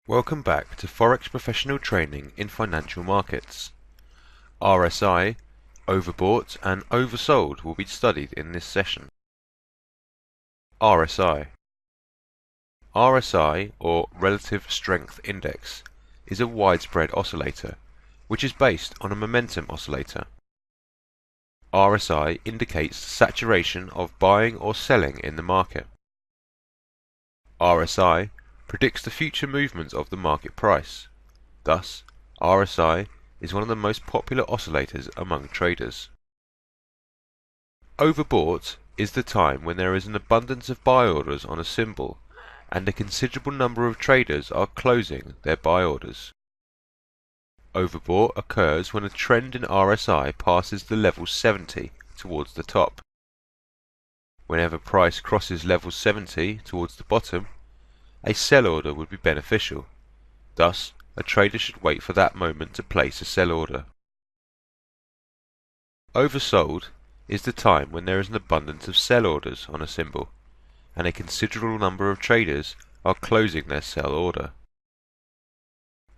Welcome back to Forex Professional Training in Financial Markets. RSI, overbought and oversold, will be studied in this session. RSI. RSI, or Relative Strength Index, is a widespread oscillator, which is based on a momentum oscillator. RSI indicates the saturation of buying or selling in the market. RSI predicts the future movements of the market price. Thus, RSI is one of the most popular oscillators among traders. Overbought is the time when there is an abundance of buy orders on a symbol and a considerable number of traders are closing their buy orders. Overbought occurs when a trend in RSI passes the level 70 towards the top. Whenever price crosses level 70 towards the bottom, a sell order would be beneficial. Thus, a trader should wait for that moment to place a sell order. Oversold is the time when there is an abundance of sell orders on a symbol, and a considerable number of traders are closing their sell order.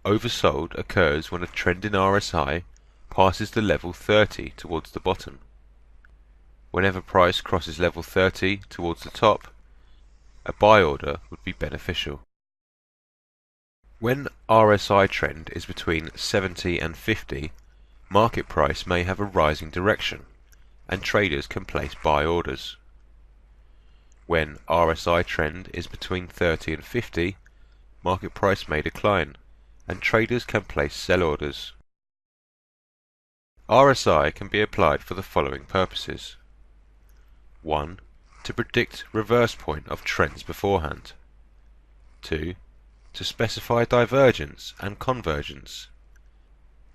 Oversold occurs when a trend in RSI passes the level 30 towards the bottom. Whenever price crosses level 30 towards the top, a buy order would be beneficial. When RSI trend is between 70 and 50, market price may have a rising direction, and traders can place buy orders. When RSI trend is between 30 and 50, market price may decline, and traders can place sell orders. RSI can be applied for the following purposes. 1. To predict reverse point of trends beforehand. 2. To specify divergence and convergence.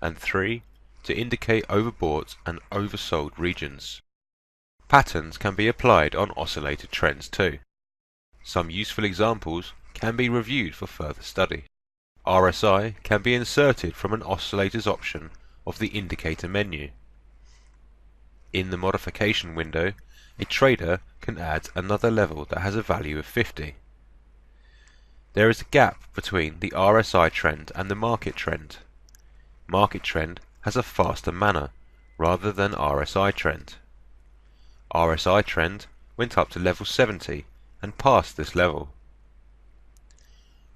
And 3. To indicate overbought and oversold regions. Patterns can be applied on oscillated trends too. Some useful examples can be reviewed for further study. RSI can be inserted from an oscillator's option of the indicator menu. In the modification window, a trader can add another level that has a value of 50. There is a gap between the RSI trend and the market trend. Market trend has a faster manner rather than RSI trend. RSI trend went up to level 70 and passed this level.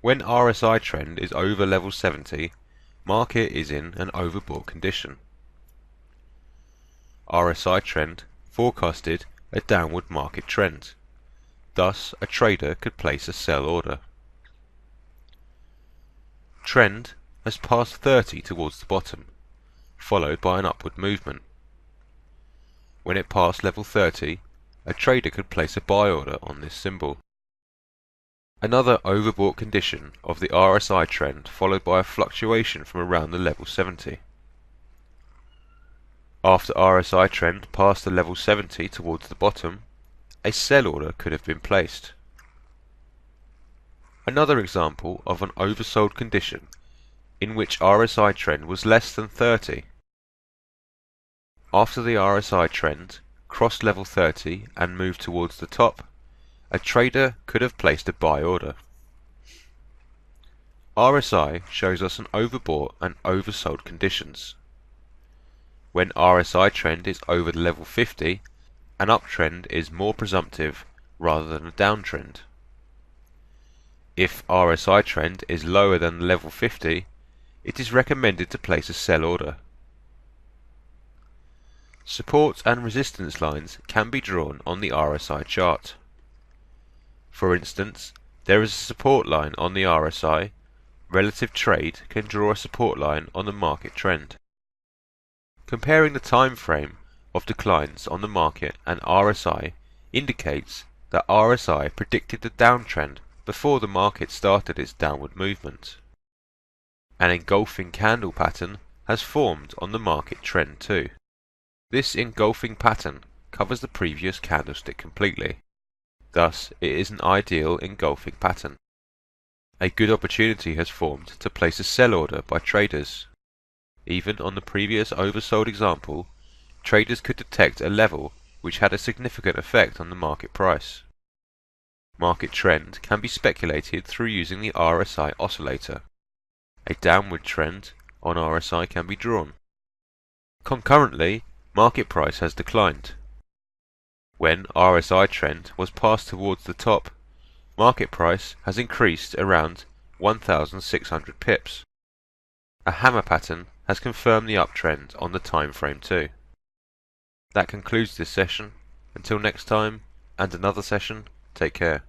When RSI trend is over level 70, market is in an overbought condition. RSI trend forecasted a downward market trend. Thus, a trader could place a sell order. Trend has passed 30 towards the bottom, followed by an upward movement. When it passed level 30, a trader could place a buy order on this symbol. Another overbought condition of the RSI trend followed by a fluctuation from around the level 70. After RSI trend passed the level 70 towards the bottom, a sell order could have been placed. Another example of an oversold condition in which RSI trend was less than 30. After the RSI trend crossed level 30 and moved towards the top, a trader could have placed a buy order. RSI shows us an overbought and oversold conditions. When RSI trend is over the level 50, an uptrend is more presumptive rather than a downtrend. If RSI trend is lower than level 50, it is recommended to place a sell order. Support and resistance lines can be drawn on the RSI chart. For instance, there is a support line on the RSI. Relative trade can draw a support line on the market trend. Comparing the time frame of declines on the market and RSI indicates that RSI predicted the downtrend before the market started its downward movement. An engulfing candle pattern has formed on the market trend too. This engulfing pattern covers the previous candlestick completely. Thus, it is an ideal engulfing pattern. A good opportunity has formed to place a sell order by traders. Even on the previous oversold example, traders could detect a level which had a significant effect on the market price. market trend can be speculated through using the RSI oscillator. A downward trend on RSI can be drawn. Concurrently, market price has declined. When RSI trend was passed towards the top, market price has increased around 1,600 pips. A hammer pattern has confirmed the uptrend on the time frame too. That concludes this session. Until next time, and another session, take care.